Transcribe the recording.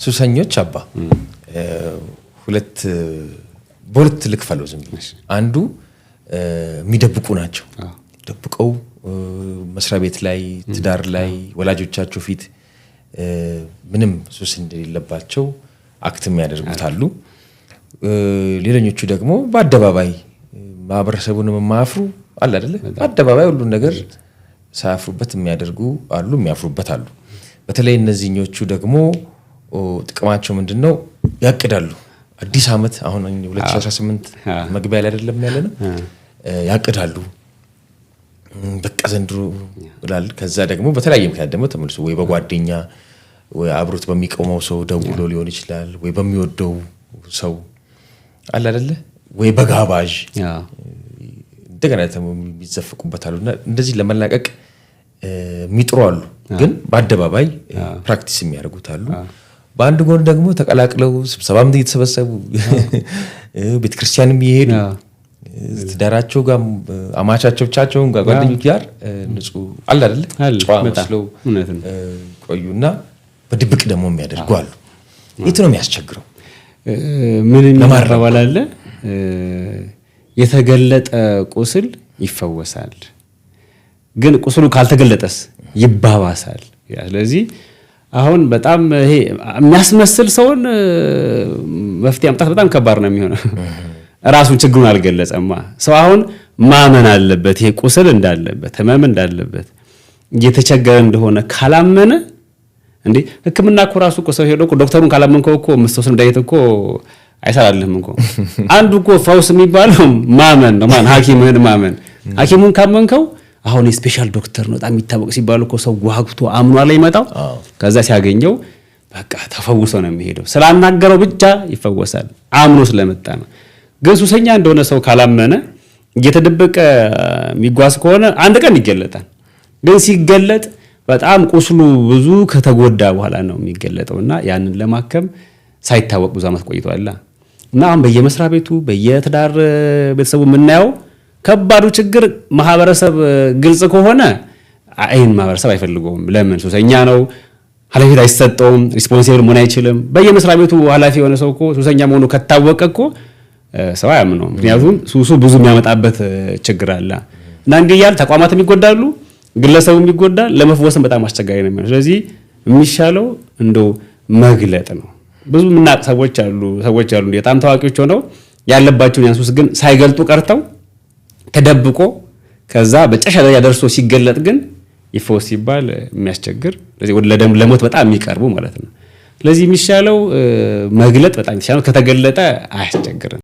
ሱሰኞች አባ በሁለት ልክፈለው ዝም ብሎ አንዱ የሚደብቁ ናቸው ደብቀው መስሪያ ቤት ላይ ትዳር ላይ ወላጆቻቸው ፊት ምንም ሱስ እንደሌለባቸው አክትም ያደርጉታሉ ሌላኞቹ ደግሞ በአደባባይ ማህበረሰቡን ማፍሩ አለ አይደለ በአደባባይ ሁሉ ነገር ሳያፍሩበት የሚያደርጉ አሉ የሚያፍሩበት አሉ በተለይ እነዚህኞቹ ደግሞ ጥቅማቸው ምንድነው ያቅዳሉ አዲስ አመት አሁን 2018 መግቢያ ላይ አይደለም ያለነው ያቅዳሉ በቃ ዘንድሮ ይላል ከዛ ደግሞ በተለያየ ምክንያት ደግሞ ተመልሶ ወይ በጓደኛ ወይ አብሮት በሚቆመው ሰው ደውሎ ሊሆን ይችላል ወይ በሚወደው ሰው አለ አይደለ ወይ በጋባዥ እንደገና የሚዘፍቁበታሉና እንደዚህ ለመላቀቅ የሚጥሩ አሉ ግን በአደባባይ ፕራክቲስ የሚያደርጉታሉ በአንድ ጎን ደግሞ ተቀላቅለው ስብሰባም እየተሰበሰቡ ቤተክርስቲያንም ይሄዱ ትዳራቸው ጋር አማቻቸውቻቸውን ጋር ጓደኞች ጋር ንጹህ አለ አይደል ጨዋ መስለው ቆዩና በድብቅ ደግሞ የሚያደርጉ አሉ የት ነው የሚያስቸግረው ምን የሚባል አለ የተገለጠ ቁስል ይፈወሳል ግን ቁስሉ ካልተገለጠስ ይባባሳል ስለዚህ አሁን በጣም ይሄ የሚያስመስል ሰውን መፍትሄ ማምጣት በጣም ከባድ ነው የሚሆነው ራሱን ችግሩን አልገለጸማ ሰው አሁን ማመን አለበት ይሄ ቁስል እንዳለበት ህመም እንዳለበት እየተቸገረ እንደሆነ ካላመነ እንዴ ህክምና እኮ ራሱ እኮ ሰው ሄዶ እኮ ዶክተሩን ካላመንከው እኮ መስተውሰን ዳይት እኮ አይሰራልህም እኮ አንዱ እኮ ፈውስ የሚባለው ማመን ነው ሐኪምህን ማመን ሐኪሙን ካመንከው አሁን ስፔሻል ዶክተር ነው በጣም የሚታወቅ ሲባል እኮ ሰው ዋግቶ አምኗ ላይ ይመጣው ከዛ ሲያገኘው በቃ ተፈውሶ ነው የሚሄደው ስላናገረው ብቻ ይፈወሳል አምኖ ስለመጣ ነው ግን ሱሰኛ እንደሆነ ሰው ካላመነ እየተደበቀ የሚጓዝ ከሆነ አንድ ቀን ይገለጣል ግን ሲገለጥ በጣም ቁስሉ ብዙ ከተጎዳ በኋላ ነው የሚገለጠውና ያንን ለማከም ሳይታወቅ ብዙ አመት ቆይቷል እና አሁን በየመስሪያ ቤቱ በየትዳር ቤተሰቡ ምናየው ከባዱ ችግር ማህበረሰብ ግልጽ ከሆነ አይን ማህበረሰብ አይፈልገውም ለምን ሱሰኛ ነው ኃላፊነት አይሰጠውም ሪስፖንሲብል መሆን አይችልም በየመስሪያ ቤቱ ኃላፊ የሆነ ሰው እኮ ሱሰኛ መሆኑ ከታወቀ እኮ ሰው አያምነው ምክንያቱም ሱሱ ብዙ የሚያመጣበት ችግር አለ እና እንግዲህ ተቋማትም ይጎዳሉ ግለሰቡም ይጎዳል ለመፍወስም በጣም አስቸጋሪ ነው የሚሆነው ስለዚህ የሚሻለው እንደው መግለጥ ነው ብዙ ምናቅ ሰዎች አሉ በጣም ታዋቂዎች ሆነው ያለባቸውን ያንሱስ ግን ሳይገልጡ ቀርተው ተደብቆ ከዛ በጨሻ ላይ ያደርሶ ሲገለጥ ግን ይፈወስ ይባል የሚያስቸግር ስለዚህ ወደ ለሞት በጣም የሚቀርቡ ማለት ነው ስለዚህ የሚሻለው መግለጥ በጣም ይሻላል ከተገለጠ አያስቸግርም